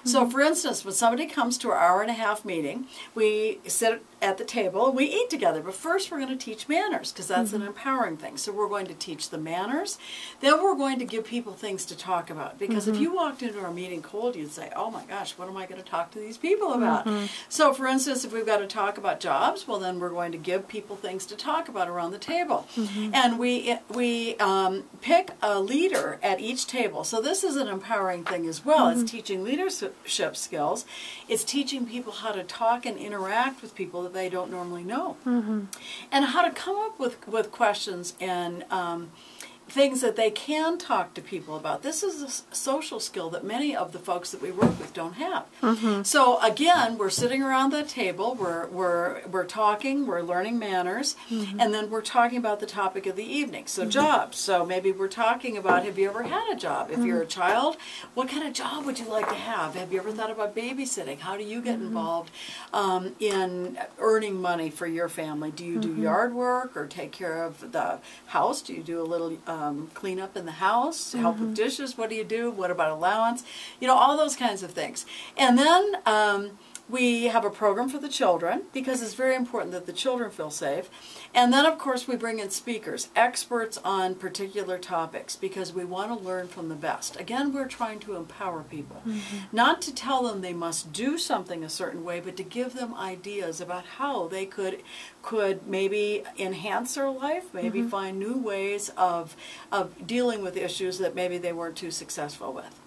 So for instance, when somebody comes to our hour-and-a-half meeting, we sit at the table and we eat together. But first we're going to teach manners, because that's an empowering thing. So we're going to teach the manners. Then we're going to give people things to talk about. Because if you walked into our meeting cold, you'd say, oh my gosh, what am I going to talk to these people about? So for instance, if we've got to talk about jobs, well then we're going to give people things to talk about around the table. And we pick a leader at each table. So this is an empowering thing as well. It's teaching leadership skills. It's teaching people how to talk and interact with people that they don't normally know. And how to come up with questions and things that they can talk to people about. This is a social skill that many of the folks that we work with don't have. So again, we're sitting around the table, we're talking, we're learning manners, and then we're talking about the topic of the evening. So jobs. So maybe we're talking about, have you ever had a job? If you're a child, what kind of job would you like to have? Have you ever thought about babysitting? How do you get involved in earning money for your family? Do you do yard work or take care of the house? Do you do a little clean up in the house, help with dishes? What do you do? What about allowance? You know, all those kinds of things. And then we have a program for the children, because it's very important that the children feel safe. And then, of course, we bring in speakers, experts on particular topics, because we want to learn from the best. Again, we're trying to empower people, not to tell them they must do something a certain way, but to give them ideas about how they could maybe enhance their life, maybe find new ways of dealing with issues that maybe they weren't too successful with.